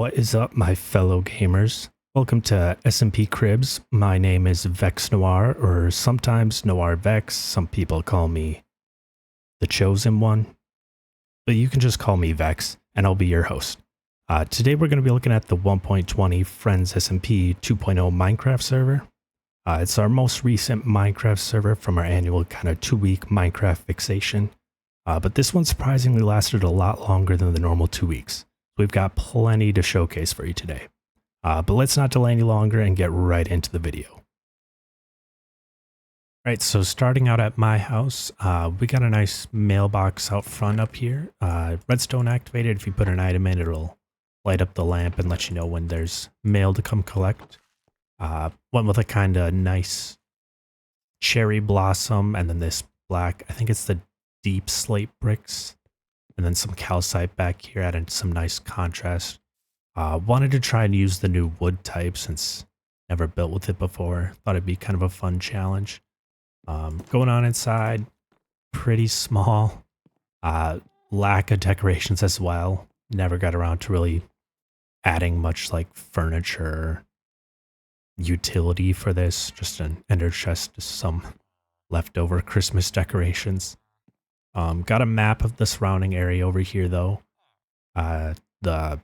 What is up, my fellow gamers? Welcome to SMP Cribs. My name is Vex Noir, or sometimes Noir Vex. Some people call me the Chosen One, but you can just call me Vex, and I'll be your host. Today we're going to be looking at the 1.20 FriendsSMP 2.0 Minecraft server. It's our most recent Minecraft server from our annual kind of 2-week Minecraft fixation. But this one surprisingly lasted a lot longer than the normal 2 weeks. We've got plenty to showcase for you today. But let's not delay any longer and get right into the video. Alright, so starting out at my house, we got a nice mailbox out front up here. Redstone activated. If you put an item in, it'll light up the lamp and let you know when there's mail to come collect. Went with a kind of nice cherry blossom, and then this black, I think it's the deep slate bricks. And then some calcite back here, adding some nice contrast. Wanted to try and use the new wood type since never built with it before. Thought it'd be kind of a fun challenge. Going on inside, pretty small. Lack of decorations as well. Never got around to really adding much like furniture utility for this. Just an ender chest, some leftover Christmas decorations. Got a map of the surrounding area over here though. The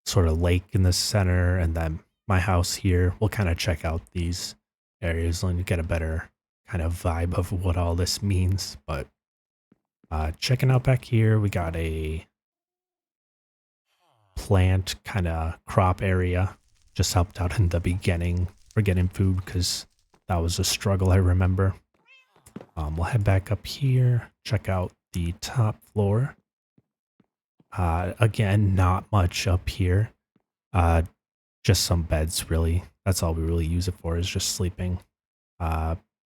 sort of lake in the center, and then my house here. We'll kind of check out these areas and get a better kind of vibe of what all this means. But checking out back here, we got a plant kind of crop area. Just helped out in the beginning for getting food because that was a struggle, I remember. We'll head back up here, check out the top floor. Again, not much up here. Just some beds, really. That's all we really use it for, is just sleeping.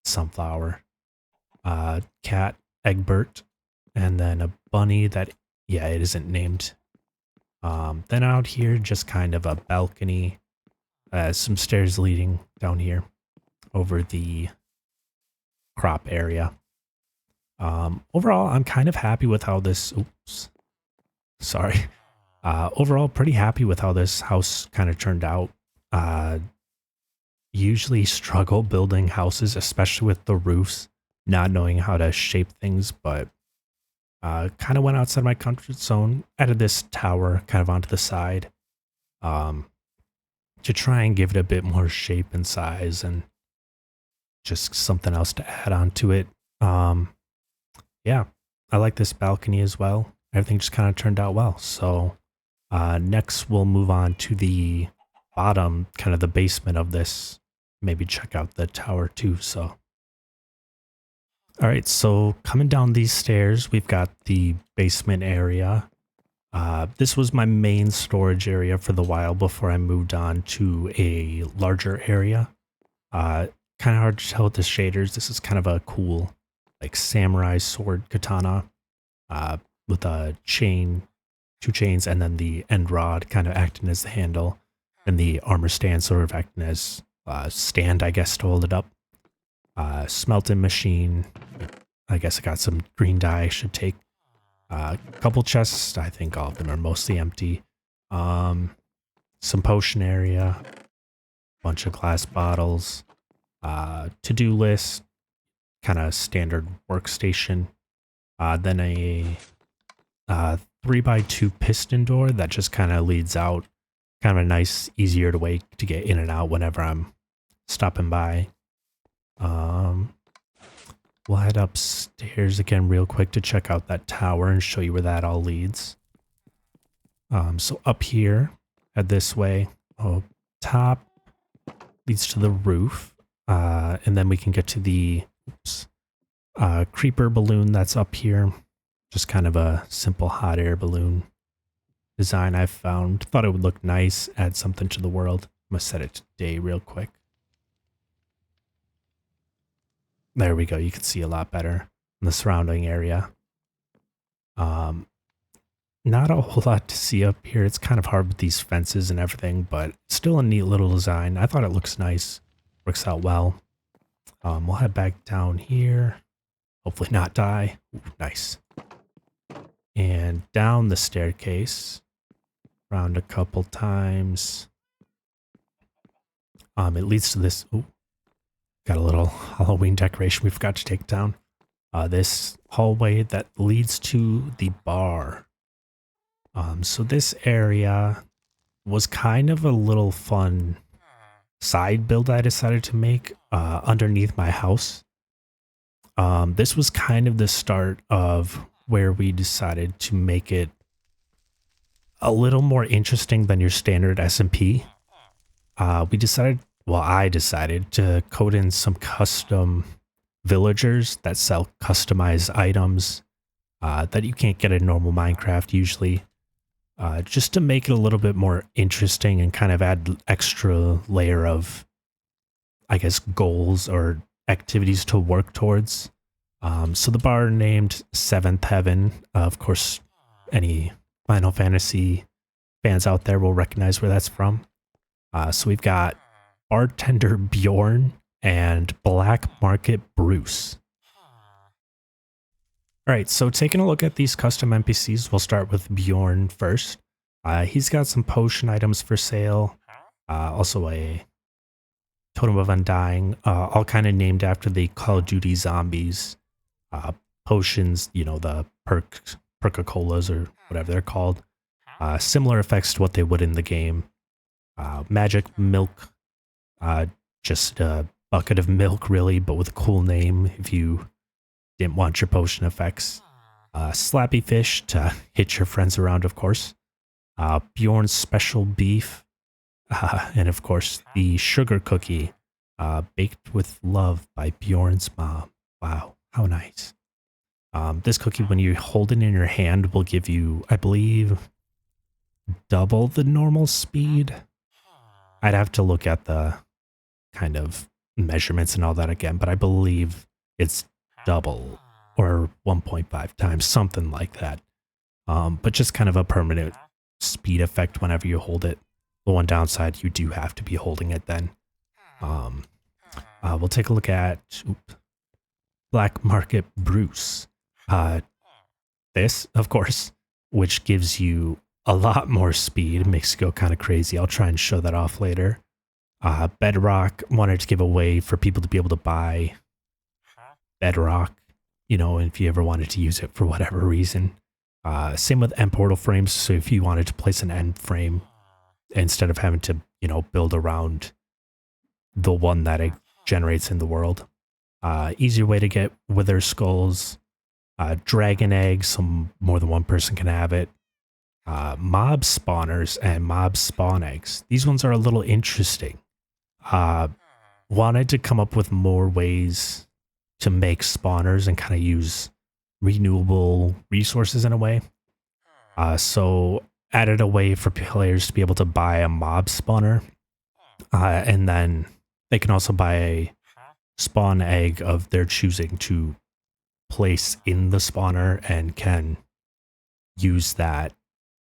Sunflower. Cat, Egbert, and then a bunny that, yeah, it isn't named. Then out here, just kind of a balcony. Some stairs leading down here over the crop area. Overall, I'm kind of happy with how this, overall pretty happy with how this house kind of turned out. Usually struggle building houses, especially with the roofs, not knowing how to shape things, but kind of went outside my comfort zone, added this tower kind of onto the side to try and give it a bit more shape and size and just something else to add on to it. Yeah, I like this balcony as well. Everything just kind of turned out well. So next we'll move on to the bottom, kind of the basement of this. Maybe check out the tower too. So, all right, so coming down these stairs, we've got the basement area. This was my main storage area for the while before I moved on to a larger area. Kind of hard to tell with the shaders. This is kind of a cool, like, samurai sword katana with a chain, 2 chains, and then the end rod kind of acting as the handle, and the armor stand sort of acting as stand, I guess, to hold it up. Smelting machine. I guess I got some green dye I should take. Couple chests. I think all of them are mostly empty. Some potion area. Bunch of glass bottles. To-do list. Kind of standard workstation. Then a 3x2 piston door that just kind of leads out. Kind of a nice, easier way to get in and out whenever I'm stopping by. We'll head upstairs again real quick to check out that tower and show you where that all leads. So up here, head this way. Top leads to the roof. And then we can get to the creeper balloon that's up here. Just kind of a simple hot air balloon design I found. Thought it would look nice, add something to the world. I'm gonna set it to day real quick. There we go. You can see a lot better in the surrounding area. Not a whole lot to see up here. It's kind of hard with these fences and everything, but still a neat little design. I thought it looks nice. Works out well. We'll head back down here. Hopefully not die. Ooh, nice. And down the staircase. around a couple times. It leads to this. Ooh, got a little Halloween decoration we forgot to take down. This hallway that leads to the bar. So this area was kind of a little fun side build I decided to make underneath my house. This was kind of the start of where we decided to make it a little more interesting than your standard SMP. I decided to code in some custom villagers that sell customized items that you can't get in normal Minecraft usually. Just to make it a little bit more interesting and kind of add extra layer of, I guess, goals or activities to work towards. So the bar named Seventh Heaven, of course, any Final Fantasy fans out there will recognize where that's from. So we've got Bartender Bjorn and Black Market Bruce. All right, so taking a look at these custom NPCs, we'll start with Bjorn first. He's got some potion items for sale, also a Totem of Undying, all kind of named after the Call of Duty zombies. Potions, you know, the Perca-Colas or whatever they're called. Similar effects to what they would in the game. Magic milk, just a bucket of milk really, but with a cool name if you didn't want your potion effects. Slappy fish to hit your friends around, of course. Bjorn's special beef. And of course, the sugar cookie, baked with love by Bjorn's mom. Wow, how nice. This cookie, when you hold it in your hand, will give you, I believe, double the normal speed. I'd have to look at the kind of measurements and all that again, but I believe it's double or 1.5 times, something like that. But just kind of a permanent speed effect whenever you hold it. The one downside, you do have to be holding it then. We'll take a look at Black Market Bruce. This, of course, which gives you a lot more speed, makes you go kind of crazy. I'll try and show that off later. Bedrock, wanted to give a way for people to be able to buy Bedrock, you know, if you ever wanted to use it for whatever reason. Same with end portal frames. So if you wanted to place an end frame instead of having to, you know, build around the one that it generates in the world. Easier way to get wither skulls, dragon eggs, so more than one person can have it. Mob spawners and mob spawn eggs. These ones are a little interesting. Wanted to come up with more ways to make spawners and kind of use renewable resources in a way. So added a way for players to be able to buy a mob spawner. And then they can also buy a spawn egg of their choosing to place in the spawner and can use that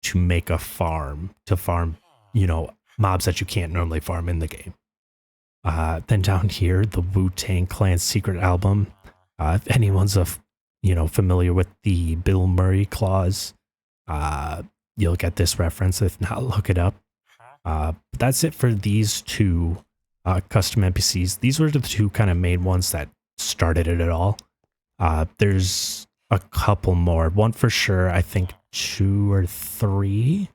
to make a farm, to farm, you know, mobs that you can't normally farm in the game. Then down here, the Wu-Tang Clan secret album. If anyone's familiar with the Bill Murray clause, you'll get this reference. If not, look it up. But that's it for these two custom NPCs. These were the two kind of main ones that started it at all. There's a couple more. One for sure, I think 2 or 3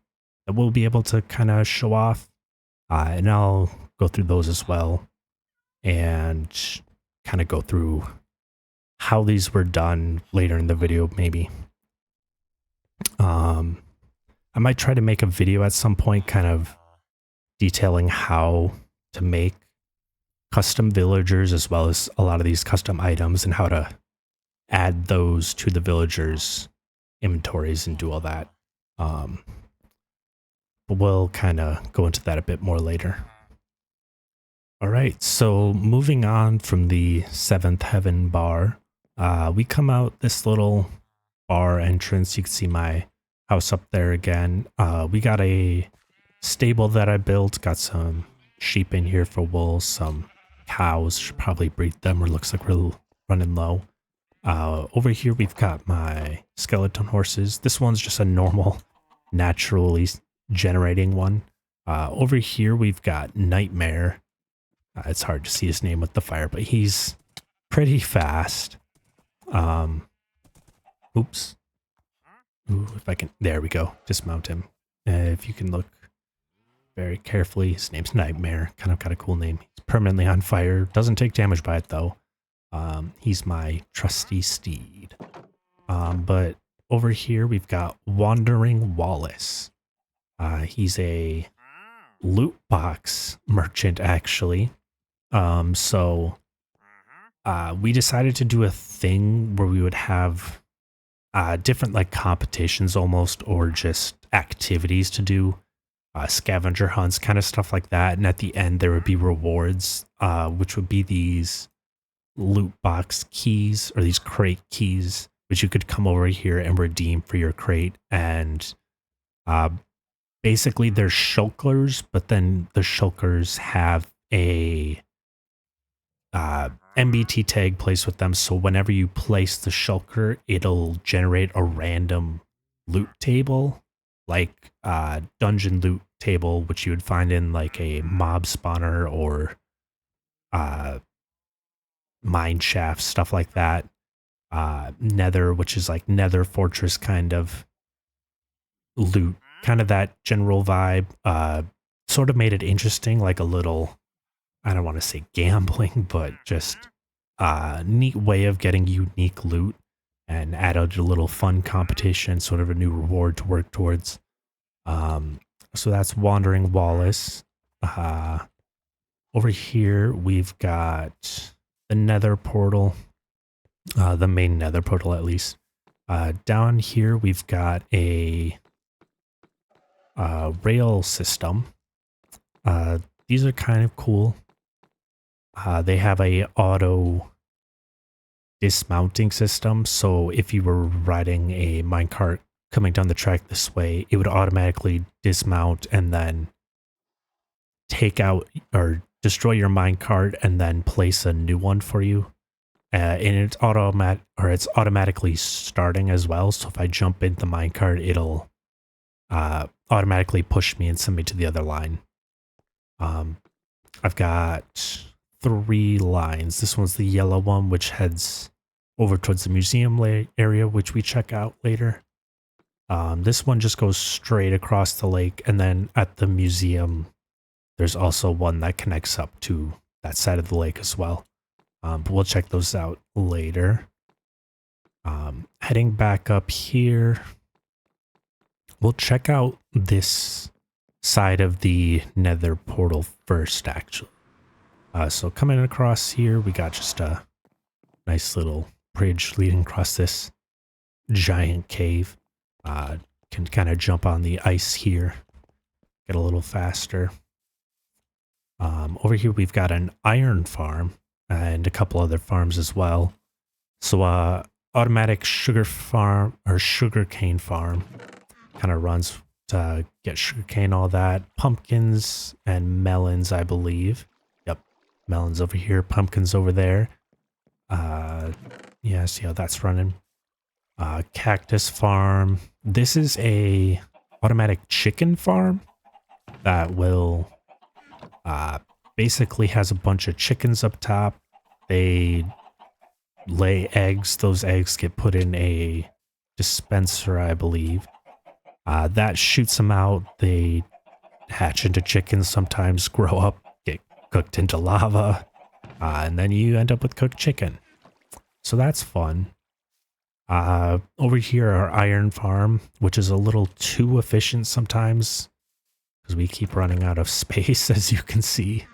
that we'll be able to kind of show off. And I'll go through those as well and kind of go through how these were done later in the video, maybe. I might try to make a video at some point kind of detailing how to make custom villagers as well as a lot of these custom items and how to add those to the villagers' inventories and do all that. But we'll kind of go into that a bit more later. All right, so moving on from the Seventh Heaven bar, we come out this little bar entrance. You can see my house up there again. We got a stable that I built, got some sheep in here for wool, some cows, should probably breed them, or looks like we're running low. Over here we've got my skeleton horses. This one's just a normal, naturally generating one. Over here, we've got Nightmare. It's hard to see his name with the fire, but he's pretty fast. Oops. Ooh, if I can, there we go. Dismount him. If you can look very carefully, his name's Nightmare. Kind of got a cool name. He's permanently on fire. Doesn't take damage by it though. He's my trusty steed. But over here we've got Wandering Wallace. He's a loot box merchant actually. So we decided to do a thing where we would have different like competitions almost, or just activities to do, scavenger hunts, kind of stuff like that. And at the end there would be rewards, which would be these loot box keys, or these crate keys, which you could come over here and redeem for your crate. And basically they're shulkers, but then the shulkers have a MBT tag placed with them, so whenever you place the shulker, it'll generate a random loot table, like dungeon loot table, which you would find in like a mob spawner or mine shaft, stuff like that. Nether, which is like nether fortress kind of loot, kind of that general vibe. Sort of made it interesting, like a little, I don't want to say gambling, but just a neat way of getting unique loot, and added a little fun competition, sort of a new reward to work towards. So that's Wandering Wallace. Over here, we've got the Nether portal, the main Nether portal at least. Down here, we've got a rail system. These are kind of cool. They have a auto dismounting system, so if you were riding a minecart coming down the track this way, it would automatically dismount and then take out or destroy your minecart and then place a new one for you. And it's automatically starting as well, so if I jump in the minecart, it'll automatically push me and send me to the other line. I've got 3 lines. This one's the yellow one, which heads over towards the museum area, which we check out later. This one just goes straight across the lake, and then at the museum, there's also one that connects up to that side of the lake as well. But we'll check those out later. Heading back up here, we'll check out this side of the Nether portal first, actually. So coming across here, we got just a nice little bridge leading across this giant cave. Can kind of jump on the ice here, get a little faster. Over here, we've got an iron farm and a couple other farms as well. So automatic sugar farm, or sugarcane farm, kind of runs to get sugarcane, all that. Pumpkins and melons, I believe. Yep, melons over here, pumpkins over there. Yeah, see how that's running. Cactus farm. This is a automatic chicken farm that will basically has a bunch of chickens up top. They lay eggs. Those eggs get put in a dispenser, I believe. That shoots them out. They hatch into chickens, sometimes grow up, get cooked into lava, and then you end up with cooked chicken. So that's fun. Over here, our iron farm, which is a little too efficient sometimes because we keep running out of space, as you can see.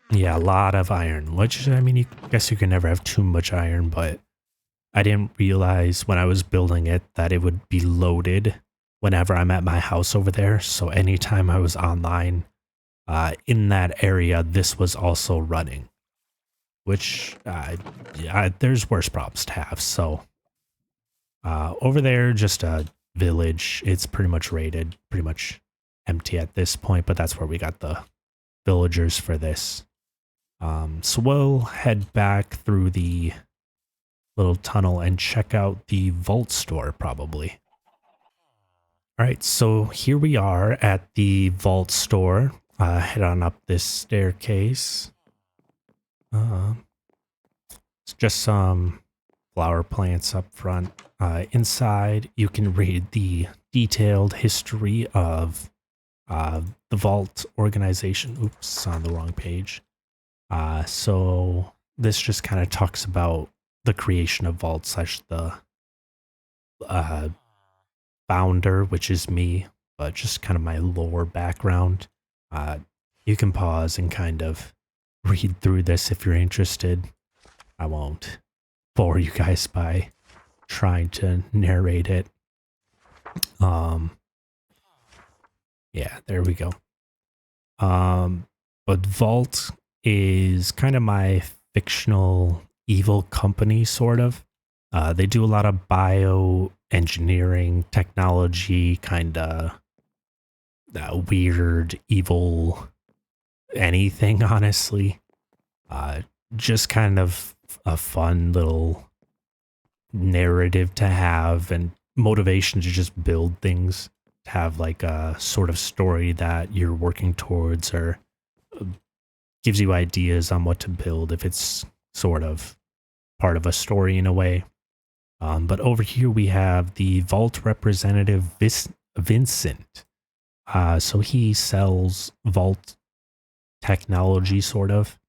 Yeah, a lot of iron, which, I mean, I guess you can never have too much iron, but I didn't realize when I was building it that it would be loaded whenever I'm at my house over there. So anytime I was online in that area, this was also running, which yeah, there's worse problems to have. So over there, just a village. It's pretty much raided, pretty much empty at this point, but that's where we got the villagers for this. So we'll head back through the little tunnel and check out the vault store, probably. All right, so here we are at the vault store. Head on up this staircase. It's just some flower plants up front. Inside, you can read the detailed history of the vault organization. Oops, on the wrong page. So this just kind of talks about the creation of vault slash the founder, which is me, but just kind of my lore background. You can pause and kind of read through this if you're interested. I won't bore you guys by trying to narrate it. Yeah, there we go. But Vault is kind of my fictional evil company, sort of. They do a lot of bioengineering technology, kind of weird, evil, anything, honestly. Just kind of a fun little narrative to have and motivation to just build things, to have like a sort of story that you're working towards or gives you ideas on what to build if it's sort of part of a story in a way. But over here we have the Vault representative Vincent. So he sells Vault technology, sort of.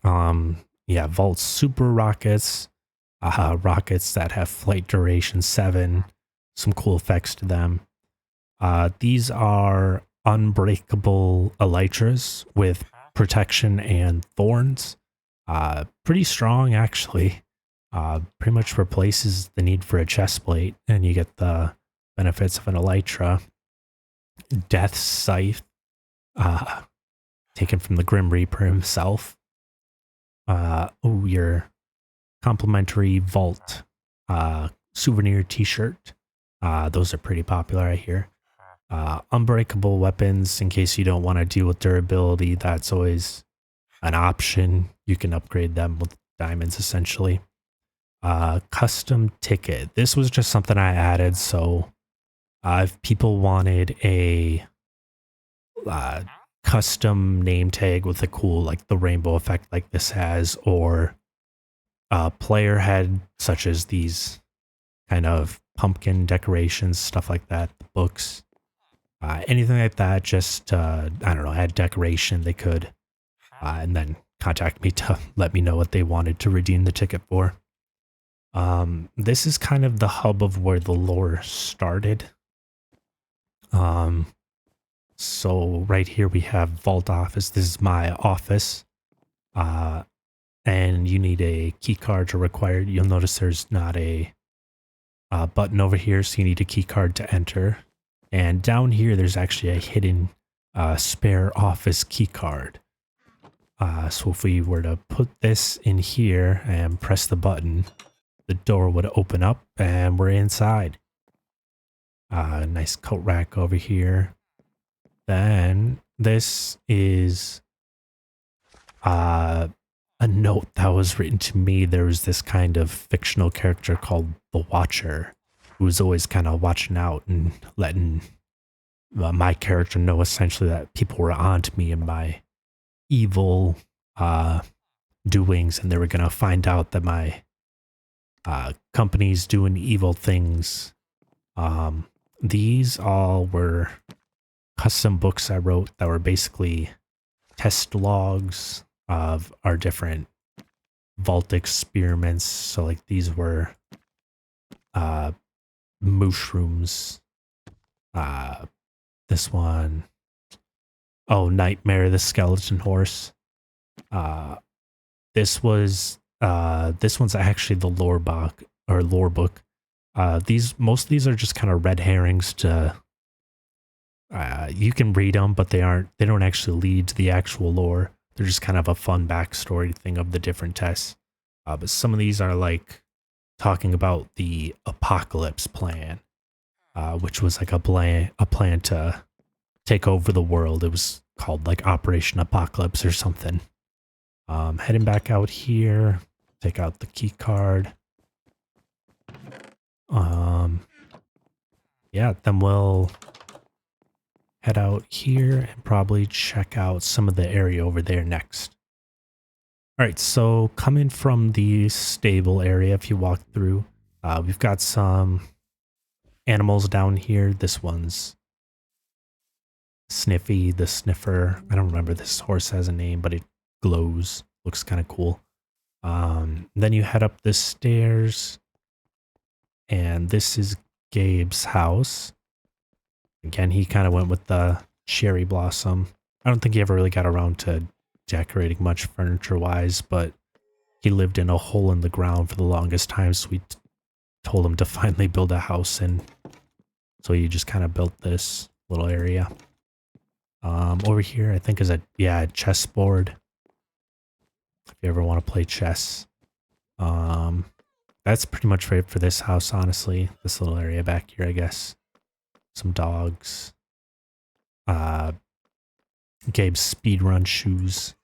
Yeah, Vault super rockets, rockets that have flight duration 7, some cool effects to them. These are unbreakable elytras with protection and thorns. Pretty strong, actually. Pretty much replaces the need for a chest plate, and you get the benefits of an elytra. Death Scythe, taken from the Grim Reaper himself. Your complimentary Vault souvenir t-shirt. Those are pretty popular, I hear. Unbreakable weapons, in case you don't want to deal with durability, that's always an option. You can upgrade them with diamonds, essentially. Custom ticket. This was just something I added, so if people wanted a custom name tag with a cool, like the rainbow effect like this has, or player head, such as these kind of pumpkin decorations, stuff like that, the books, anything like that, just, I don't know, add decoration, they could, and then contact me to let me know what they wanted to redeem the ticket for. This is kind of the hub of where the lore started. So right here we have Vault Office. This is my office. And you need a key card to require. You'll notice there's not a button over here, so you need a key card to enter. And down here, there's actually a hidden spare office key card. So if we were to put this in here and press the button, the door would open up and we're inside. Nice coat rack over here. Then this is a note that was written to me. There was this kind of fictional character called the Watcher, who was always kind of watching out and letting my character know essentially that people were onto me and my evil doings, and they were going to find out that my company's doing evil things. These all were custom books I wrote that were basically test logs of our different Vault experiments. So like these were mushrooms. This one, oh, Nightmare the Skeleton Horse. This one's actually the lore book. Most of these are just kind of red herrings to you can read them, but they don't actually lead to the actual lore. They're just kind of a fun backstory thing of the different tests. But some of these are like talking about the apocalypse plan, which was like a plan to take over the world. It was called like Operation Apocalypse or something. Heading back out here, take out the key card. yeah, then we'll head out here and probably check out some of the area over there next. All right, so coming from the stable area, if you walk through, we've got some animals down here. This one's Sniffy, the sniffer. I don't remember this horse has a name, but it glows. Looks kind of cool. Then you head up the stairs, and this is Gabe's house. Again, he kind of went with the cherry blossom. I don't think he ever really got around to decorating much furniture-wise, but he lived in a hole in the ground for the longest time, so we told him to finally build a house in. So he just kind of built this little area. Over here, I think is a chessboard. If you ever want to play chess. That's pretty much right for this house, honestly. This little area back here, I guess. Some dogs. Gabe's speedrun shoes.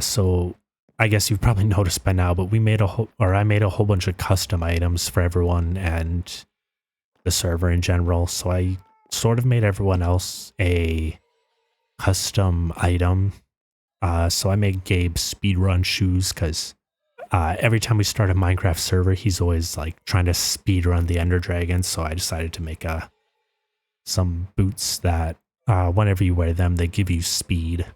So I guess you've probably noticed by now, but I made a whole bunch of custom items for everyone and the server in general. So I sort of made everyone else a custom item. So I made Gabe speedrun shoes because every time we start a Minecraft server, he's always like trying to speedrun the Ender Dragon. So I decided to make some boots that whenever you wear them, they give you speed.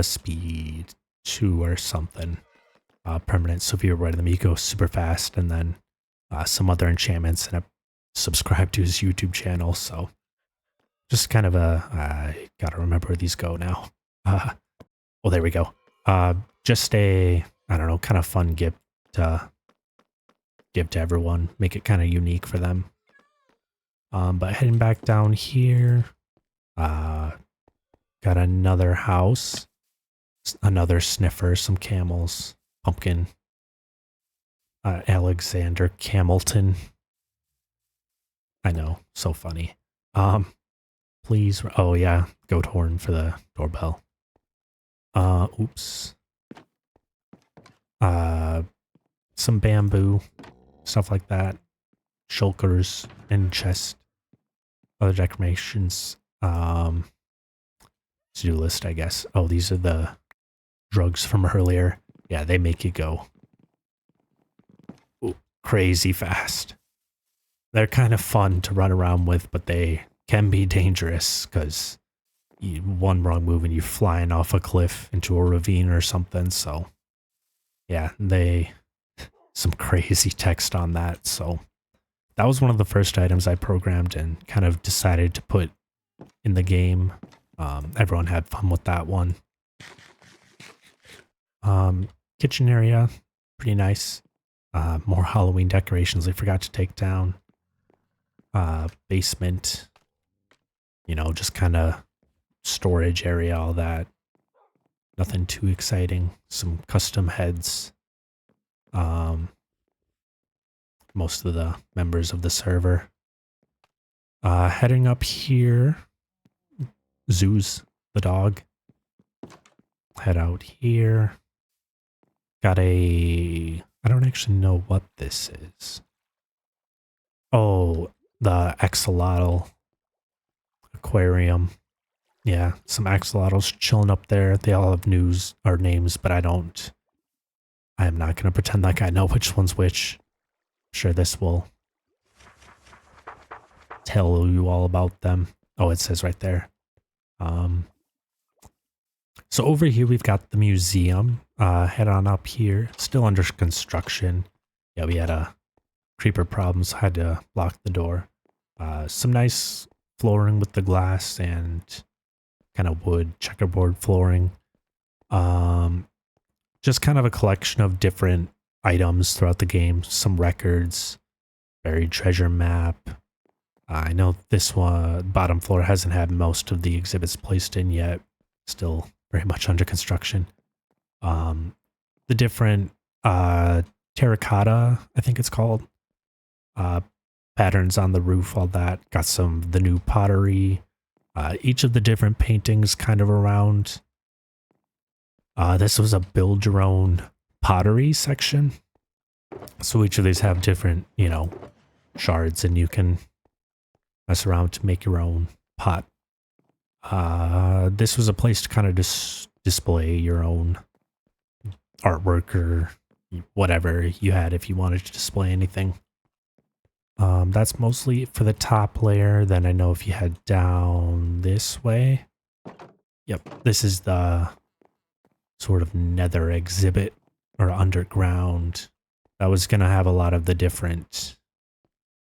Speed 2 or something permanent. So if you wear them, you go super fast, and then some other enchantments, and subscribe to his YouTube channel. So just kind of gotta remember where these go now. Oh, there we go. Just I don't know, kind of fun gift to give to everyone. Make it kind of unique for them. But heading back down here, got another house, another sniffer, some camels, pumpkin, Alexander Camilton. I know, so funny. Please, oh yeah, goat horn for the doorbell. Oops. Some bamboo, stuff like that. Shulkers and chest. Other decorations. To-do list, I guess. Oh, these are the drugs from earlier. Yeah, they make you go crazy fast. They're kind of fun to run around with, but they can be dangerous because one wrong move and you're flying off a cliff into a ravine or something. So yeah, some crazy text on that. So that was one of the first items I programmed and kind of decided to put in the game. Everyone had fun with that one. Kitchen area, pretty nice. More Halloween decorations I forgot to take down. Basement, just kind of storage area, all that. Nothing too exciting. Some custom heads. Most of the members of the server. Heading up here, Zeus, the dog. Head out here. Got I don't actually know what this is. Oh, the axolotl aquarium. Yeah, some axolotls chilling up there. They all have names, but I am not going to pretend like I know which one's which. I'm sure this will tell you all about them. Oh, it says right there. So over here we've got the museum. Head on up here. Still under construction. Yeah, we had creeper problems. Had to lock the door. Some nice flooring with the glass and kind of wood checkerboard flooring. Just kind of a collection of different items throughout the game. Some records, buried treasure map. I know this one, bottom floor, hasn't had most of the exhibits placed in yet. Still very much under construction. The different terracotta, I think it's called, patterns on the roof, all that. Got the new pottery. Each of the different paintings kind of around. This was a build your own pottery section. So each of these have different, shards, and you can mess around to make your own pot. This was a place to kind of display your own artwork or whatever you had if you wanted to display anything. That's mostly for the top layer. Then I know if you head down this way, yep, this is the sort of nether exhibit or underground. That was going to have a lot of the different,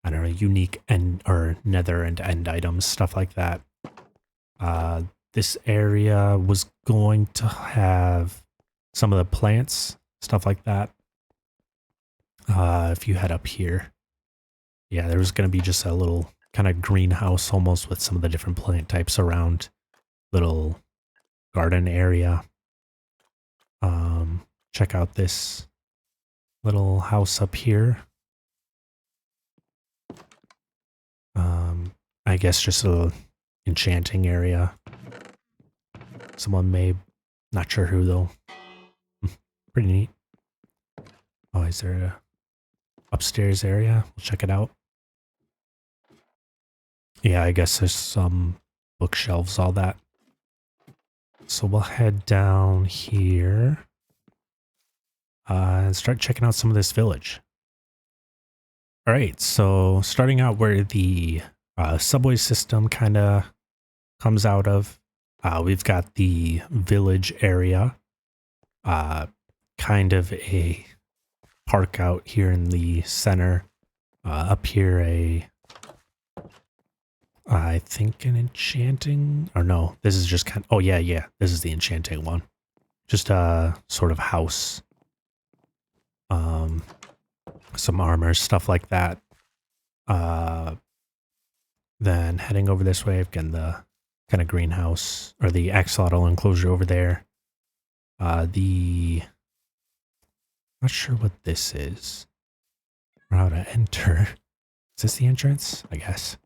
I don't know, unique end or nether and end items, stuff like that. This area was going to have some of the plants, stuff like that. If you head up here, yeah, there was going to be just a little kind of greenhouse almost with some of the different plant types around, little garden area. Check out this little house up here. I guess just a enchanting area. Someone may, not sure who though. Pretty neat. Oh, is there a upstairs area? We'll check it out. Yeah, I guess there's some bookshelves, all that. So we'll head down here and start checking out some of this village. All right, so starting out where the subway system kind of comes out of, we've got the village area, kind of a park out here in the center. Up here, I think an enchanting, or no, this is just kind of, oh yeah, this is the enchanting one. Just a sort of house. Some armor, stuff like that. Then heading over this way, again, the kind of greenhouse, or the axolotl enclosure over there. Not sure what this is, or how to enter. Is this the entrance? I guess.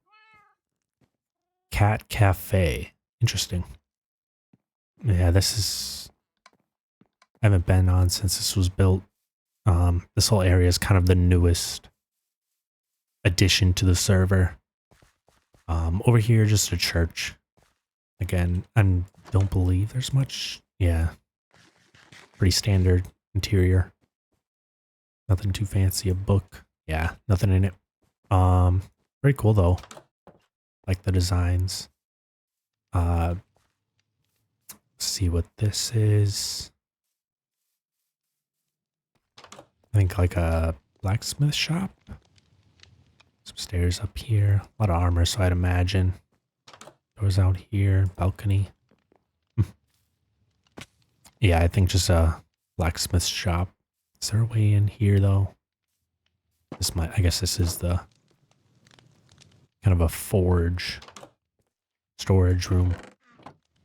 Cat Cafe. Interesting. Yeah, this is, I haven't been on since this was built. This whole area is kind of the newest addition to the server. Over here, just a church. Again, I don't believe there's much. Yeah. Pretty standard interior. Nothing too fancy. A book. Yeah, nothing in it. Very cool though. Like the designs. Let's see what this is. I think like a blacksmith shop. Some stairs up here. A lot of armor, so I'd imagine. Doors out here. Balcony. Yeah, I think just a blacksmith shop. Is there a way in here though? This might, I guess this is the kind of a forge storage room.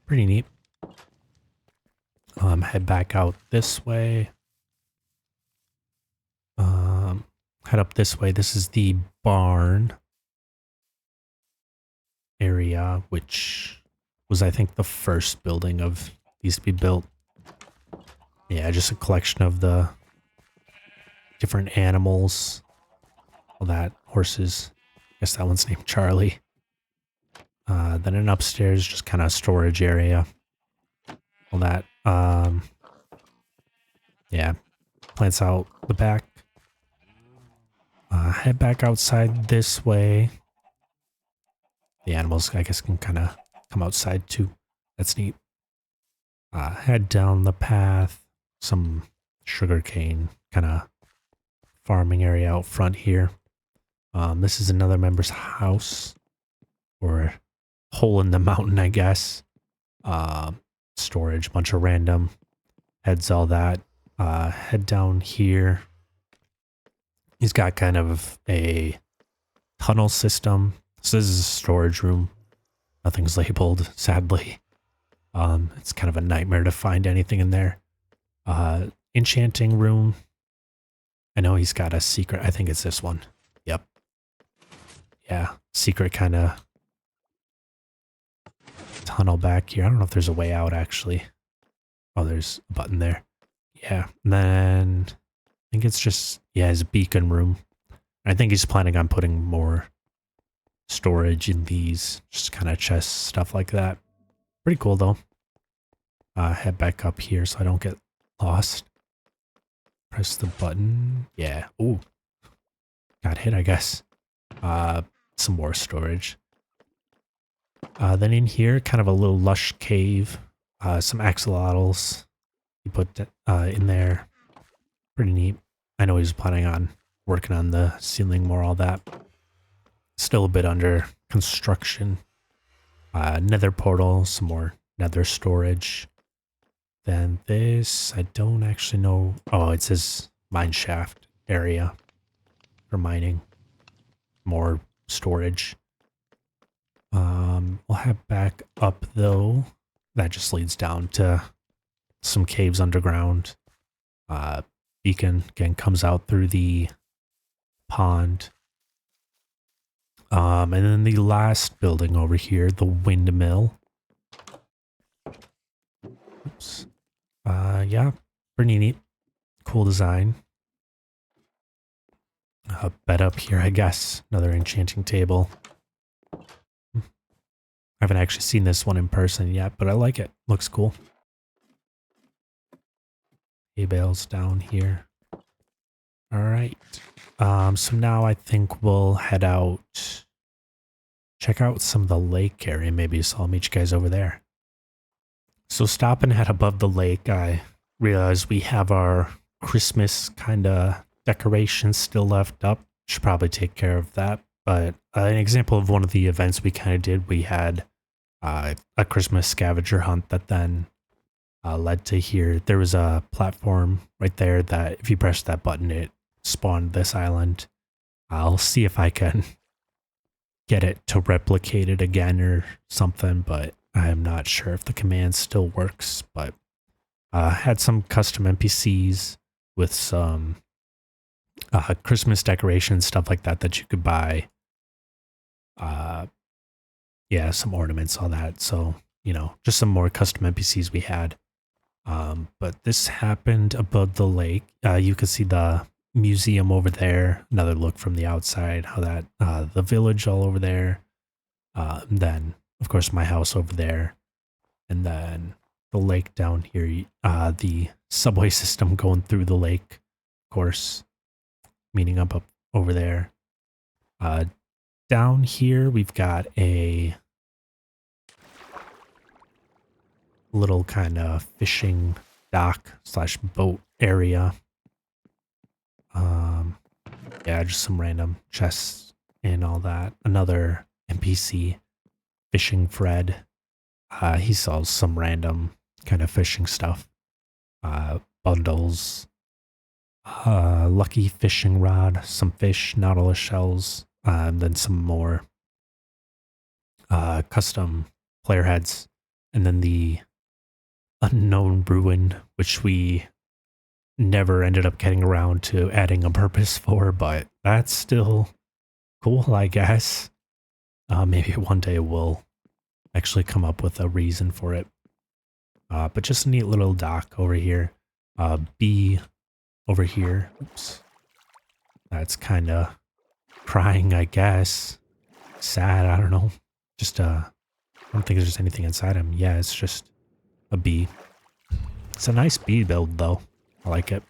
Pretty neat. Head back out this way. Head up this way. This is the barn area, which was, I think, the first building of these to be built. Yeah, just a collection of the different animals. All that, horses. I guess that one's named Charlie. Then an upstairs, just kind of storage area. All that. Yeah, plants out the back. Head back outside this way. The animals, I guess, can kind of come outside too. That's neat. Head down the path. Some sugarcane kind of farming area out front here. This is another member's house, or hole in the mountain, I guess. Storage, bunch of random heads, all that. Head down here. He's got kind of a tunnel system. So this is a storage room. Nothing's labeled, sadly. It's kind of a nightmare to find anything in there. Enchanting room. I know he's got a secret. I think it's this one. Yep. Yeah, secret kind of tunnel back here. I don't know if there's a way out, actually. Oh, there's a button there. Yeah, and then I think it's just, yeah, his beacon room. I think he's planning on putting more storage in these, just kind of chests, stuff like that. Pretty cool though. Head back up here so I don't get lost. Press the button. Yeah. Ooh. Got hit, I guess. Some more storage. Then in here, kind of a little lush cave. Some axolotls. He put in there. Pretty neat. I know he's planning on working on the ceiling more, all that. Still a bit under construction. Nether portal, some more nether storage. Then this, I don't actually know. Oh, it says mine shaft area for mining. More storage. We'll head back up though. That just leads down to some caves underground. Beacon again comes out through the pond. And then the last building over here, the windmill. Oops. Yeah, pretty neat. Cool design. Bed up here, I guess. Another enchanting table. I haven't actually seen this one in person yet, but I like it. Looks cool. Hay bales down here. All right. So now I think we'll head out. Check out some of the lake area maybe, so I'll meet you guys over there. So stop and head above the lake. I realize we have our Christmas kind of decorations still left up. Should probably take care of that. But an example of one of the events we kind of did, we had a Christmas scavenger hunt that then led to here. There was a platform right there that if you press that button, it spawned this island. I'll see if I can get it to replicate it again or something, but I'm not sure if the command still works. But had some custom NPCs with some Christmas decorations, stuff like that that you could buy. Yeah, some ornaments, all that. So, you know, just some more custom NPCs we had. But this happened above the lake. You can see the museum over there. Another look from the outside, how that, the village all over there. Then, of course, my house over there. And then the lake down here, the subway system going through the lake, of course, meeting up over there. Down here, we've got a little kind of fishing dock slash boat area. Yeah, just some random chests and all that. Another NPC, Fishing Fred. He sells some random kind of fishing stuff. Bundles. Lucky fishing rod, some fish, nautilus shells, then some more custom player heads, and then the unknown ruin, which we never ended up getting around to adding a purpose for, but that's still cool, I guess. Maybe one day we'll actually come up with a reason for it. But just a neat little dock over here. B over here. Oops. That's kind of crying, I guess. Sad, I don't know. Just, I don't think there's anything inside him. Yeah, it's just a bee. It's a nice bee build, though. I like it.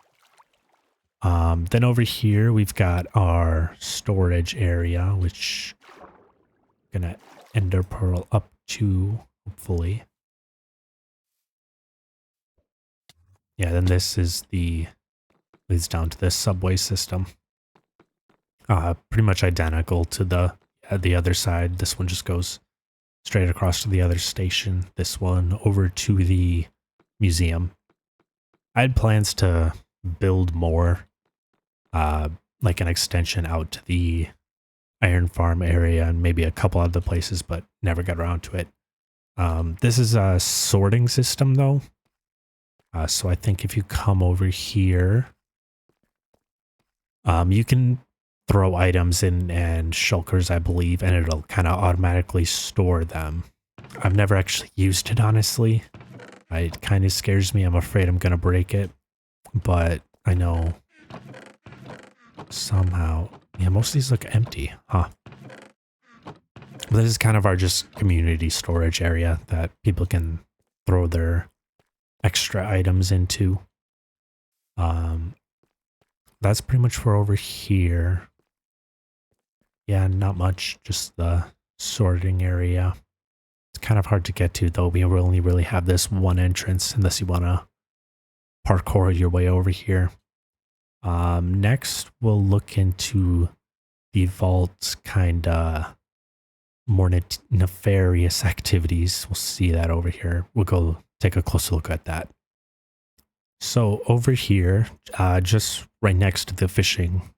Then over here, we've got our storage area, which I'm gonna ender pearl up to, hopefully. Yeah, then this is the, leads down to this subway system. Pretty much identical to the other side. This one just goes straight across to the other station. This one over to the museum. I had plans to build more, like an extension out to the iron farm area and maybe a couple other places, but never got around to it. This is a sorting system though. So I think if you come over here, you can throw items in and shulkers, I believe, and it'll kind of automatically store them. I've never actually used it, honestly. It kind of scares me. I'm afraid I'm going to break it. But I know somehow... Yeah, most of these look empty, huh? But this is kind of our just community storage area that people can throw their extra items into. That's pretty much for over here. Yeah, not much, just the sorting area. It's kind of hard to get to, though. We only really have this one entrance unless you want to parkour your way over here. Next, we'll look into the vault's kind of more nefarious activities. We'll see that over here. We'll go take a closer look at that. So over here, just right next to the fishing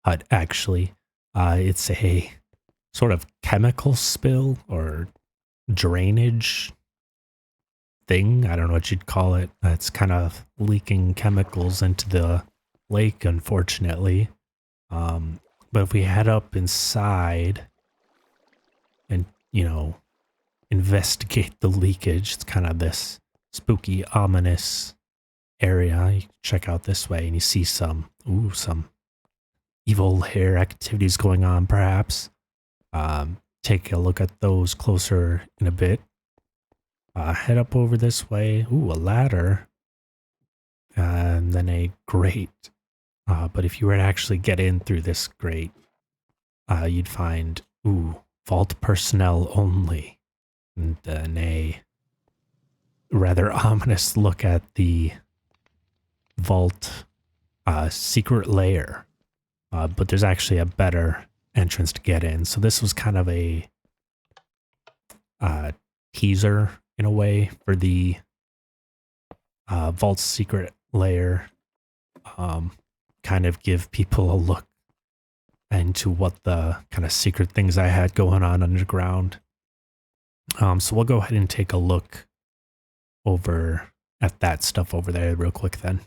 hut, actually, it's a sort of chemical spill or drainage thing. I don't know what you'd call it. It's kind of leaking chemicals into the lake, unfortunately. But if we head up inside and, investigate the leakage, it's kind of this spooky, ominous area. You can check out this way and you see some evil hair activities going on, perhaps. Take a look at those closer in a bit. Head up over this way. Ooh, a ladder. And then a grate. But if you were to actually get in through this grate, you'd find, vault personnel only. And then a rather ominous look at the vault secret lair. But there's actually a better entrance to get in. So this was kind of a teaser in a way for the vault's secret lair. Kind of give people a look into what the kind of secret things I had going on underground. So we'll go ahead and take a look over at that stuff over there real quick then.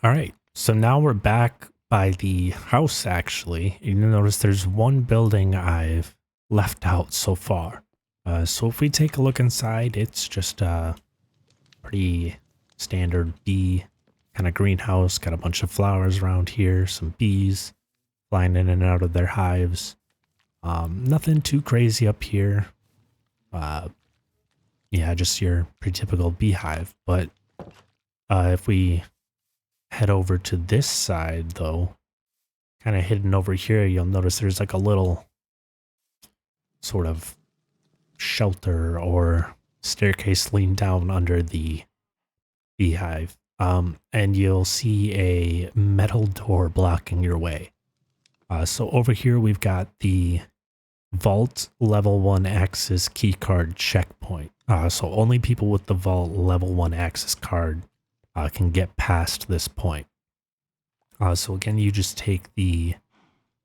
All right, so now we're back by the house, actually. You'll notice there's one building I've left out so far. So if we take a look inside, it's just a pretty standard bee kind of greenhouse. Got a bunch of flowers around here, some bees flying in and out of their hives. Nothing too crazy up here. Yeah, just your pretty typical beehive. But if we head over to this side, though, kind of hidden over here, you'll notice there's like a little sort of shelter or staircase leaned down under the beehive. And you'll see a metal door blocking your way. So over here we've got the Vault Level 1 Access Keycard checkpoint. So only people with the Vault Level 1 Access card can get past this point. So again, you just take the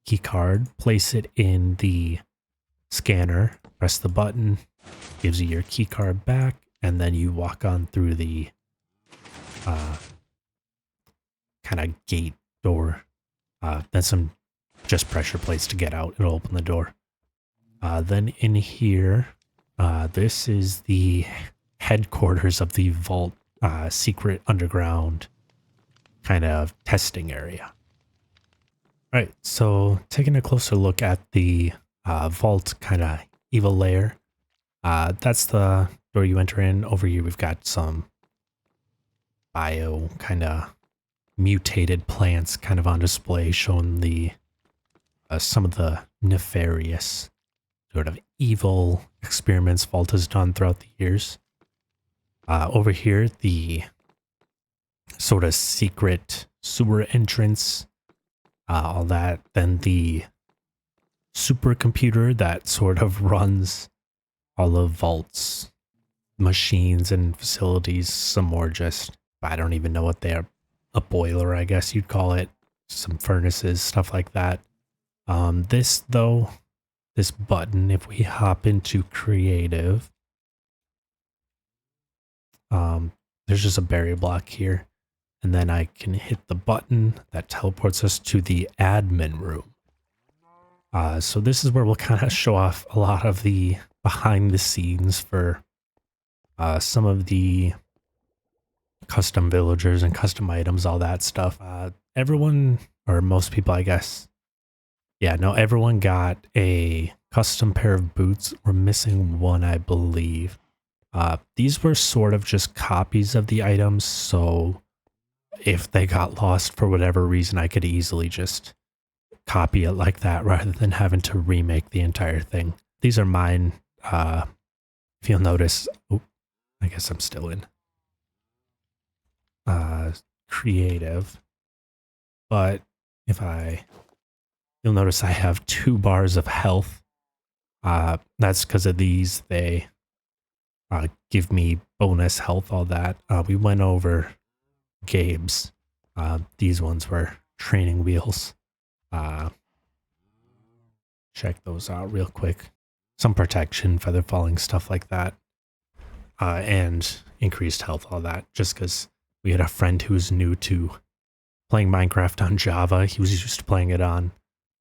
key card, place it in the scanner, press the button, gives you your key card back, and then you walk on through the kind of gate door. Then some just pressure plates to get out. It'll open the door. Then in here, this is the headquarters of the vault secret underground kind of testing area. All right, so taking a closer look at the vault kind of evil lair. That's the door you enter in. Over here we've got some bio kind of mutated plants kind of on display, showing the some of the nefarious sort of evil experiments Vault has done throughout the years. Over here, the sort of secret sewer entrance, all that. Then the supercomputer that sort of runs all of Vault's machines and facilities. Some more just, I don't even know what they are. A boiler, I guess you'd call it. Some furnaces, stuff like that. This, though, this button, if we hop into creative, there's just a barrier block here. And then I can hit the button that teleports us to the admin room. So this is where we'll kind of show off a lot of the behind the scenes for some of the custom villagers and custom items, all that stuff. Everyone, or most people, I guess. Yeah, no, everyone got a custom pair of boots. We're missing one, I believe. These were sort of just copies of the items, so if they got lost for whatever reason, I could easily just copy it like that rather than having to remake the entire thing. These are mine. If you'll notice, oh, I guess I'm still in creative, but if you'll notice I have 2 bars of health. That's because of these. They give me bonus health, all that. We went over Gabe's. These ones were training wheels. Check those out real quick. Some protection, feather falling, stuff like that. And increased health, all that. Just because we had a friend who was new to playing Minecraft on Java. He was used to playing it on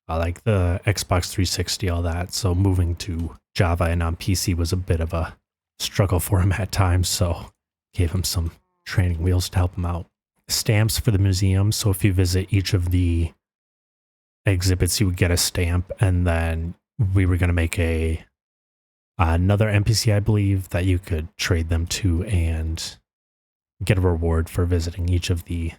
like the Xbox 360, all that. So moving to Java and on PC was a bit of a struggle for him at times. So gave him some training wheels to help him out. Stamps for the museum. So if you visit each of the exhibits, you would get a stamp, and then we were going to make another NPC, I believe, that you could trade them to and get a reward for visiting each of the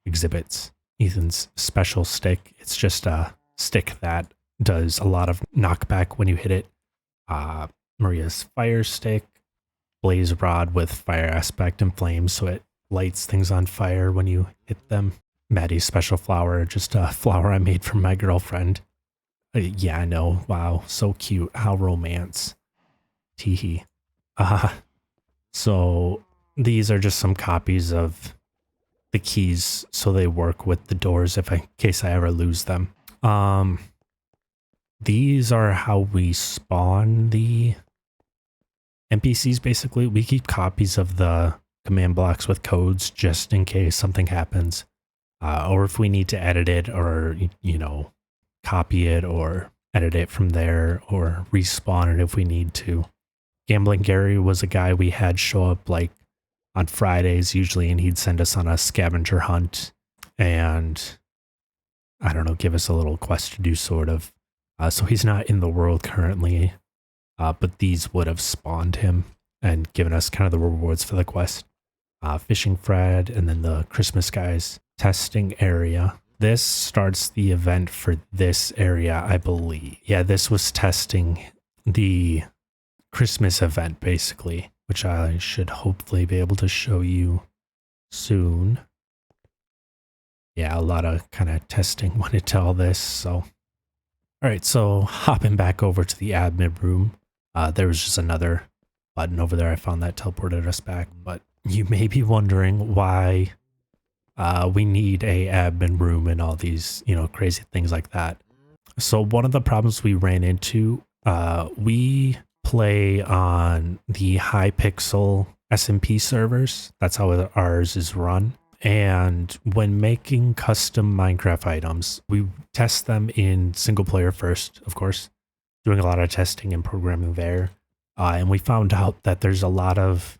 exhibits. Ethan's special stick, it's just a stick that does a lot of knockback when you hit it. Maria's fire stick, blaze rod with fire aspect and flames, so it lights things on fire when you hit them. Maddie's special flower, just a flower I made for my girlfriend. Yeah, I know. Wow, so cute. How romance. Teehee. So these are just some copies of the keys so they work with the doors in case I ever lose them. These are how we spawn the NPCs, basically. We keep copies of the command blocks with codes just in case something happens. Or if we need to edit it or, you know, copy it or edit it from there or respawn it if we need to. Gambling Gary was a guy we had show up like on Fridays usually, and he'd send us on a scavenger hunt and, I don't know, give us a little quest to do, sort of. So he's not in the world currently, but these would have spawned him and given us kind of the rewards for the quest. Fishing Fred, and then the Christmas guys. Testing area. This starts the event for this area, I believe. Yeah, this was testing the Christmas event, basically, which I should hopefully be able to show you soon. Yeah, a lot of kind of testing went into all this, so. All right, so hopping back over to the admin room, there was just another button over there. I found that teleported us back, but you may be wondering why we need a admin room and all these, you know, crazy things like that. So one of the problems we ran into, we play on the high pixel SMP servers. That's how ours is run. And when making custom Minecraft items, we test them in single player first, of course, doing a lot of testing and programming there. And we found out that there's a lot of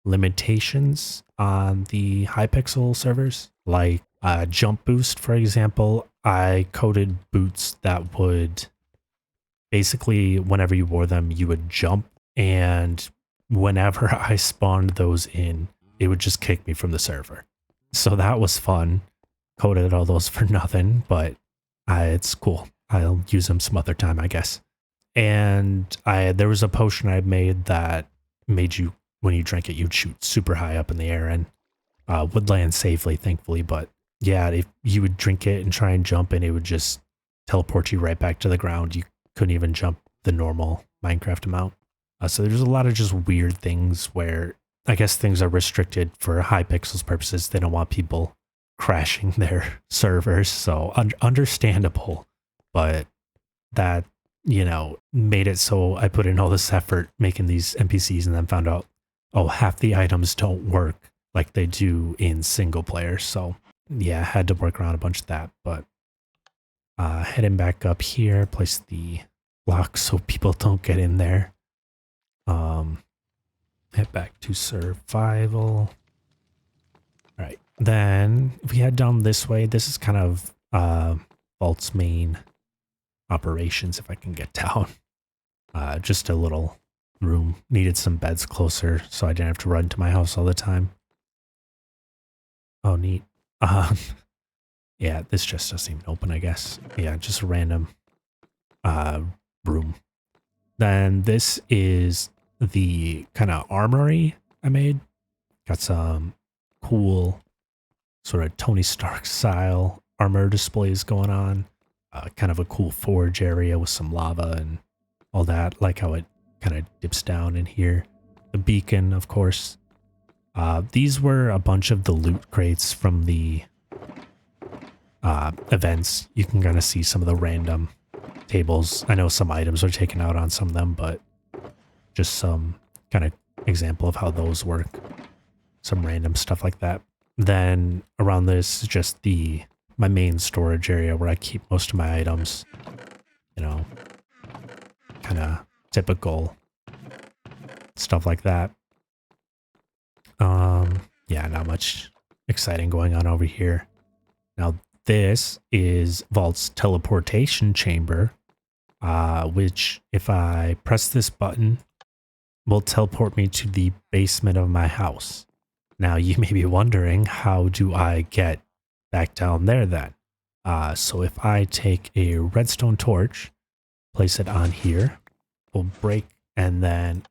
limitations on the Hypixel servers, like jump boost, for example. I coded boots that would basically, whenever you wore them, you would jump, and whenever I spawned those in, it would just kick me from the server. So that was fun. Coded all those for nothing, but it's cool. I'll use them some other time, I guess. And there was a potion I made that made you, when you drank it, you'd shoot super high up in the air and would land safely, thankfully. But yeah, if you would drink it and try and jump, and it would just teleport you right back to the ground. You couldn't even jump the normal Minecraft amount. So there's a lot of just weird things where I guess things are restricted for Hypixel's purposes. They don't want people crashing their servers. So understandable, but that, you know, made it so I put in all this effort making these NPCs and then found out, oh, half the items don't work like they do in single player. So yeah, I had to work around a bunch of that, but heading back up here, place the block so people don't get in there. Head back to survival. All right, then if we head down this way, this is kind of vault's main operations if I can get down. Just a little room. Needed some beds closer so I didn't have to run to my house all the time. Oh, neat. Yeah, this just doesn't even open, I guess. Yeah, just a random room. Then this is the kind of armory I made. Got some cool sort of Tony Stark style armor displays going on. Kind of a cool forge area with some lava and all that. Like how it kind of dips down in here. The beacon, of course. These were a bunch of the loot crates from the events. You can kind of see some of the random tables. I know some items are taken out on some of them, but just some kind of example of how those work. Some random stuff like that. Then around this is just my main storage area where I keep most of my items. You know, kind of typical stuff like that. Yeah, not much exciting going on over here. Now this is Vault's teleportation chamber, which if I press this button will teleport me to the basement of my house. Now you may be wondering, how do I get back down there then? So if I take a redstone torch, place it on here, will break and then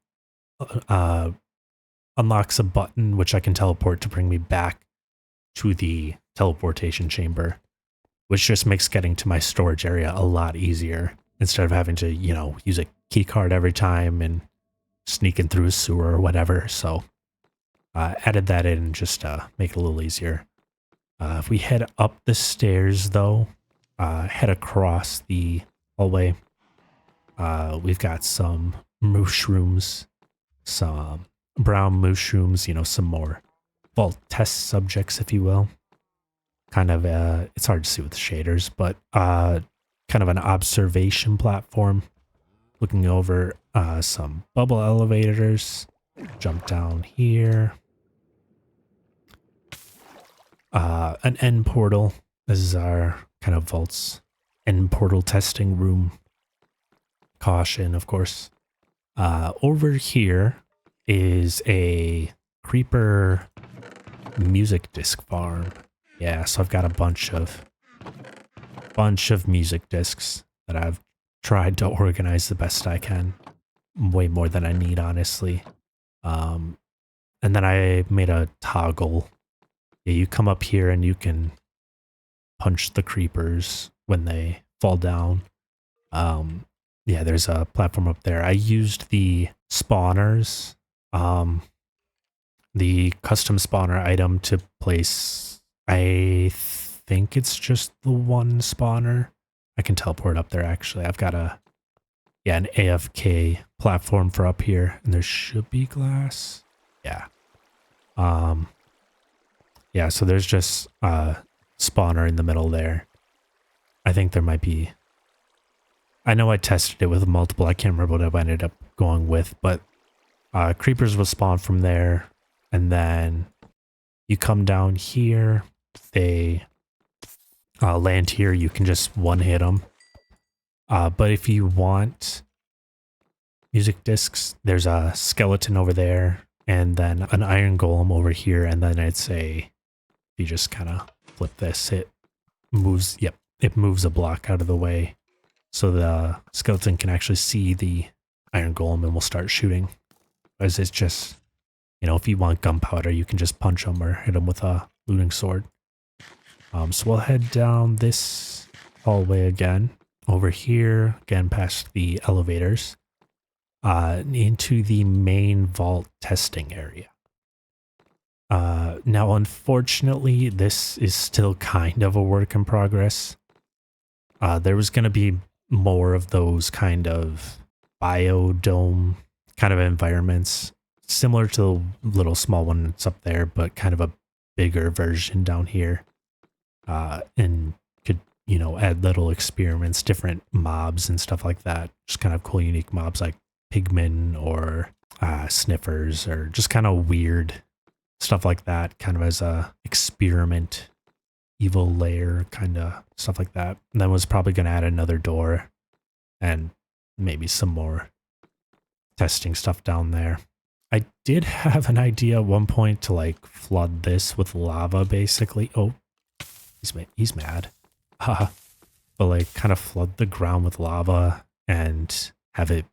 unlocks a button which I can teleport to bring me back to the teleportation chamber, which just makes getting to my storage area a lot easier instead of having to, you know, use a key card every time and sneaking through a sewer or whatever. So added that in just to make it a little easier. If we head up the stairs though, head across the hallway, we've got some mushrooms, some brown mushrooms, you know, some more vault test subjects, if you will. Kind of, it's hard to see with the shaders, but kind of an observation platform. Looking over some bubble elevators. Jump down here. An end portal. This is our kind of vault's end portal testing room. Caution, of course. Over here is a creeper music disc farm. Yeah, so I've got a bunch of music discs that I've tried to organize the best I can. Way more than I need, honestly. And then I made a toggle. Yeah, you come up here and you can punch the creepers when they fall down. Yeah, there's a platform up there. I used the spawners, the custom spawner item to place, I think it's just the one spawner. I can teleport up there actually. I've got an AFK platform for up here, and there should be glass. Yeah. Yeah, so there's just a spawner in the middle there. I think there might be, I know I tested it with multiple. I can't remember what I ended up going with, but creepers will spawn from there, and then you come down here. They land here. You can just one-hit them. But if you want music discs, there's a skeleton over there, and then an iron golem over here, and then it's you just kind of flip this, it moves, yep, it moves a block out of the way. So the skeleton can actually see the iron golem and will start shooting. As it's just, you know, if you want gunpowder, you can just punch them or hit them with a looting sword. So we'll head down this hallway again. Over here, again past the elevators, into the main vault testing area. Now, unfortunately, this is still kind of a work in progress. There was going to be more of those kind of biodome kind of environments, similar to the little small one that's up there, but kind of a bigger version down here. And could, you know, add little experiments, different mobs and stuff like that. Just kind of cool, unique mobs like pigmen or sniffers, or just kind of weird stuff like that, kind of as a experiment evil layer kind of stuff like that. And then was probably going to add another door and maybe some more testing stuff down there. I did have an idea at one point to like flood this with lava basically. Oh, he's mad. Haha. But like kind of flood the ground with lava and have it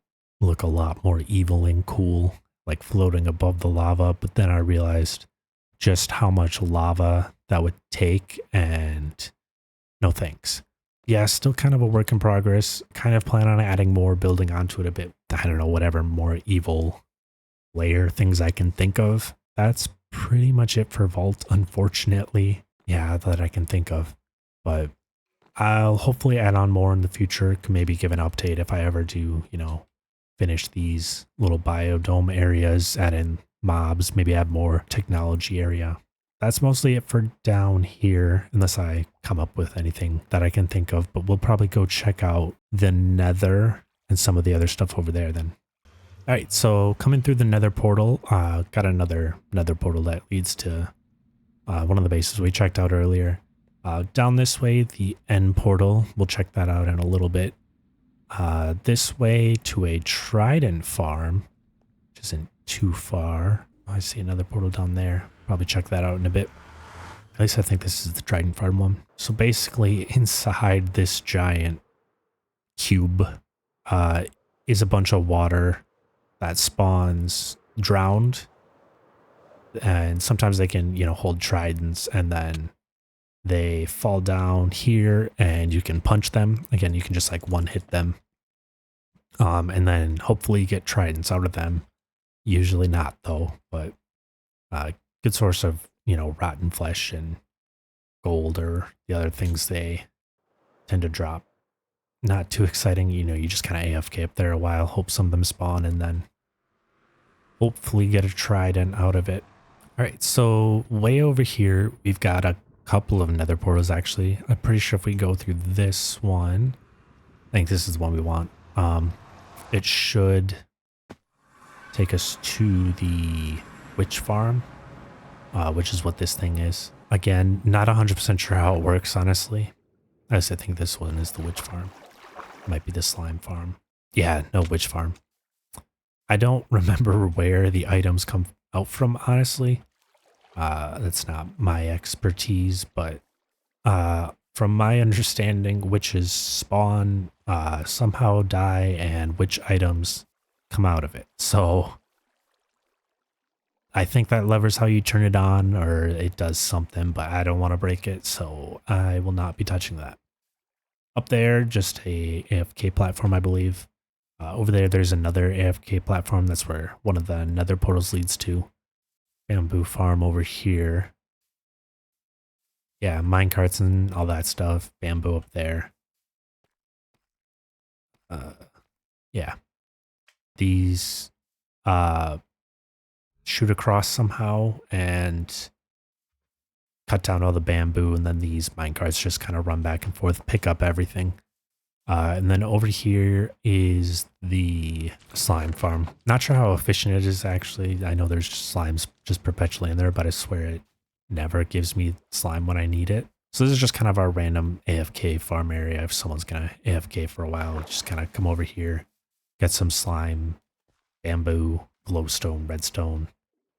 look a lot more evil and cool, like floating above the lava. But then I realized just how much lava that would take, and no thanks. Yeah, still kind of a work in progress. Kind of plan on adding more, building onto it a bit. I don't know, whatever more evil layer things I can think of. That's pretty much it for Vault, unfortunately. Yeah, that I can think of. But I'll hopefully add on more in the future. Can maybe give an update if I ever do, you know, finish these little biodome areas, add in mobs, maybe add more technology area. That's mostly it for down here, unless I come up with anything that I can think of. But we'll probably go check out the Nether and some of the other stuff over there then. All right, so coming through the Nether portal, got another Nether portal that leads to one of the bases we checked out earlier. Down this way, the end portal, we'll check that out in a little bit. This way to a trident farm, which isn't too far. Oh, I see another portal down there. Probably check that out in a bit. At least I think this is the trident farm one. So basically inside this giant cube is a bunch of water that spawns drowned. And sometimes they can, you know, hold tridents and then they fall down here and you can punch them. Again, you can just like one hit them. And then hopefully get tridents out of them. Usually not though, but good source of, you know, rotten flesh and gold or the other things they tend to drop. Not too exciting, you know, you just kind of AFK up there a while, hope some of them spawn, and then hopefully get a trident out of it. All right, so way over here, we've got a couple of nether portals actually. I'm pretty sure if we go through this one, I think this is the one we want. It should take us to the witch farm, which is what this thing is. Again, not 100% sure how it works, honestly. I think this one is the witch farm. Might be the slime farm. Yeah, no, witch farm. I don't remember where the items come out from, honestly. That's not my expertise, but from my understanding, witches spawn, somehow die, and witch items come out of it. So I think that lever's how you turn it on, or it does something, but I don't want to break it, so I will not be touching that. Up there, just a AFK platform, I believe. Over there, there's another AFK platform. That's where one of the nether portals leads to. Bamboo farm over here. Yeah, minecarts and all that stuff. Bamboo up there. Yeah. These shoot across somehow and cut down all the bamboo, and then these minecarts just kind of run back and forth, pick up everything. And then over here is the slime farm. Not sure how efficient it is, actually. I know there's slimes just perpetually in there, but I swear it never gives me slime when I need it. So this is just kind of our random AFK farm area. If someone's going to AFK for a while, just kind of come over here, get some slime, bamboo, glowstone, redstone,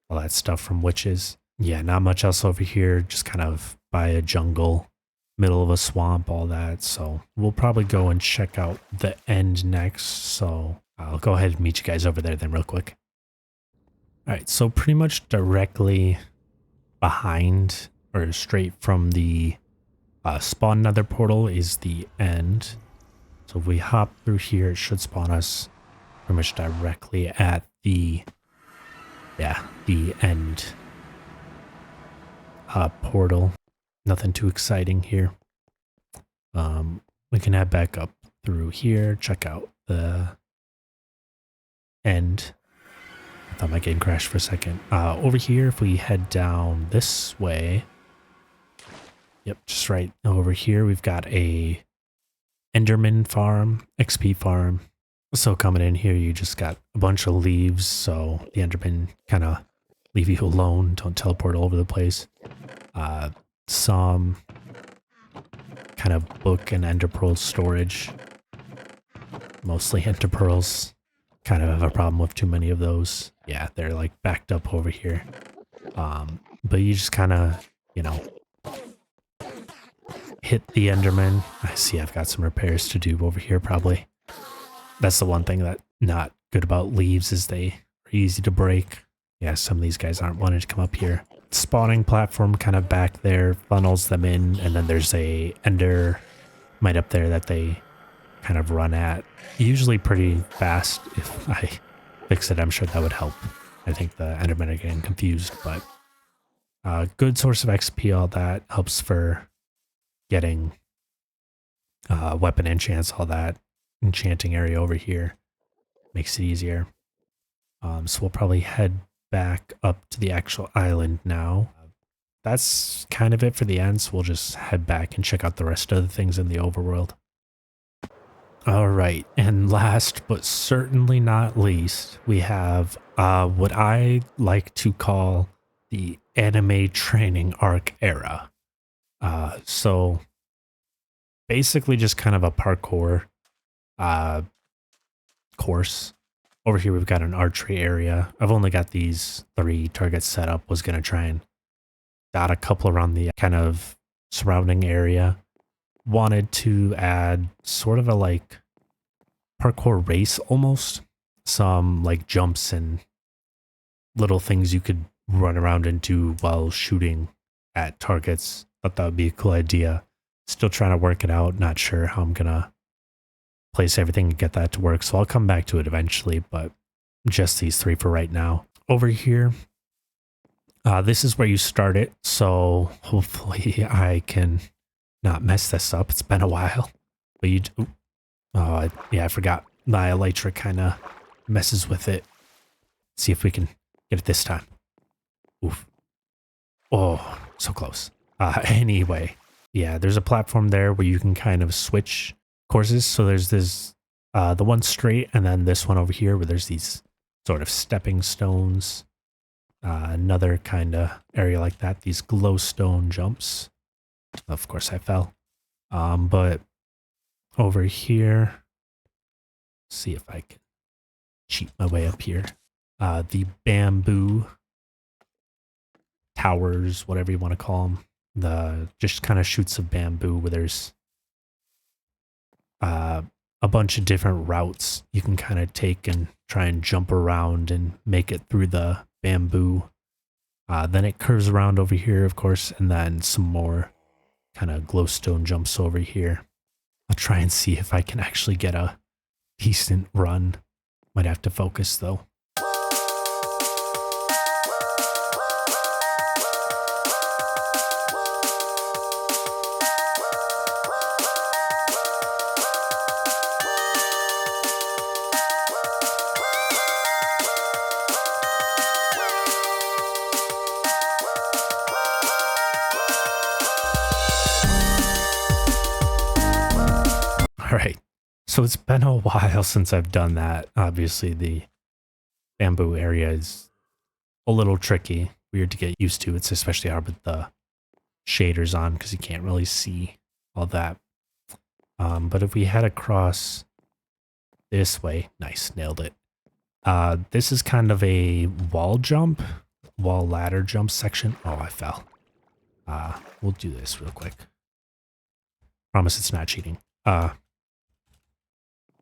all that stuff from witches. Yeah, not much else over here, just kind of by a jungle, middle of a swamp, all that. So we'll probably go and check out the end next. So I'll go ahead and meet you guys over there then real quick. All right, so pretty much directly behind or straight from the spawn nether portal is the end. So if we hop through here, it should spawn us pretty much directly at the end portal. Nothing too exciting here. We can head back up through here, check out the end. I thought my game crashed for a second. Over here, if we head down this way, yep, just right over here, we've got a Enderman farm, XP farm. So coming in here, you just got a bunch of leaves, so the Enderman kind of leave you alone, don't teleport all over the place. Some kind of book and ender pearl storage. Mostly ender pearls. Kind of have a problem with too many of those. Yeah, they're like backed up over here. But you just kind of, you know, hit the enderman. I see I've got some repairs to do over here probably. That's the one thing that not good about leaves is they are easy to break. Yeah, some of these guys aren't wanting to come up here. Spawning platform kind of back there funnels them in, and then there's a ender mite up there that they kind of run at. Usually pretty fast. If I fix it, I'm sure that would help. I think the endermen are getting confused, but good source of XP, all that helps for getting weapon enchants, all that. Enchanting area over here makes it easier. So we'll probably head back up to the actual island now. That's kind of it for the end, so we'll just head back and check out the rest of the things in the overworld. Alright, and last but certainly not least, we have what I like to call the anime training arc era. So basically just kind of a parkour course. Over here we've got an archery area. I've only got these 3 targets set up. Was going to try and dot a couple around the kind of surrounding area. Wanted to add sort of a like parkour race almost. Some like jumps and little things you could run around and do while shooting at targets. Thought that would be a cool idea. Still trying to work it out. Not sure how I'm going to place everything and get that to work. So I'll come back to it eventually, but just these 3 for right now. Over here, this is where you start it. So hopefully I can not mess this up. It's been a while, but you, yeah, I forgot. My elytra kind of messes with it. See if we can get it this time. Oof. Oh, so close. Anyway, yeah, there's a platform there where you can kind of switch courses. So there's this, the one straight, and then this one over here where there's these sort of stepping stones. Another kind of area like that, these glowstone jumps. Of course I fell. But over here, see if I can cheat my way up here. The bamboo towers, whatever you want to call them. The just kind of shoots of bamboo where there's a bunch of different routes you can kind of take and try and jump around and make it through the bamboo. Then it curves around over here, of course, and then some more kind of glowstone jumps over here. I'll try and see if I can actually get a decent run. Might have to focus though. Alright, so it's been a while since I've done that. Obviously the bamboo area is a little tricky, weird to get used to. It's especially hard with the shaders on because you can't really see all that. But if we head across this way, nice, nailed it. This is kind of a wall ladder jump section. Oh, I fell. We'll do this real quick. Promise it's not cheating.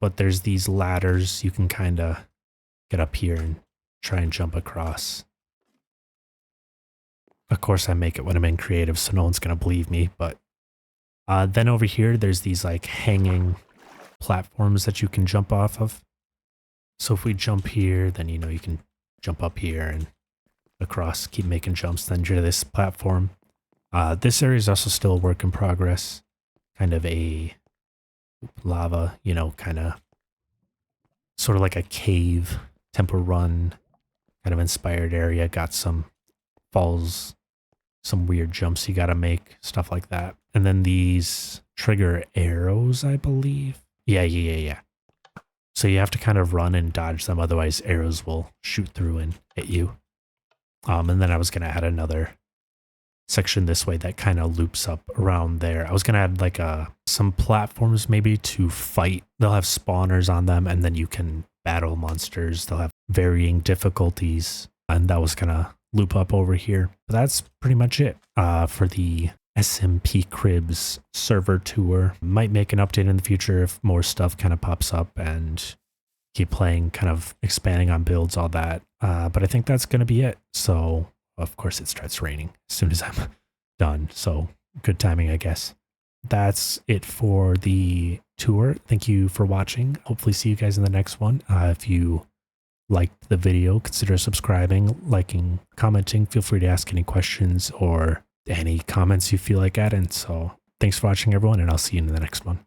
But there's these ladders you can kind of get up here and try and jump across. Of course, I make it when I'm in creative, so no one's going to believe me. But then over here, there's these like hanging platforms that you can jump off of. So if we jump here, then you know you can jump up here and across, keep making jumps, then to this platform. This area is also still a work in progress. Kind of a lava, you know, kind of sort of like a cave, Temple Run kind of inspired area. Got some falls, some weird jumps you got to make, stuff like that. And then these trigger arrows, I believe. Yeah. So you have to kind of run and dodge them, otherwise arrows will shoot through and hit you. And then I was going to add another section this way that kind of loops up around there. I was gonna add like some platforms maybe to fight. They'll have spawners on them, and then you can battle monsters. They'll have varying difficulties, and that was gonna loop up over here. But that's pretty much it for the SMP Cribs server tour. Might make an update in the future if more stuff kind of pops up, and keep playing, kind of expanding on builds, all that. But I think that's gonna be it. So of course it starts raining as soon as I'm done. So good timing, I guess. That's it for the tour. Thank you for watching. Hopefully see you guys in the next one. If you liked the video, consider subscribing, liking, commenting. Feel free to ask any questions or any comments you feel like adding. So thanks for watching, everyone, and I'll see you in the next one.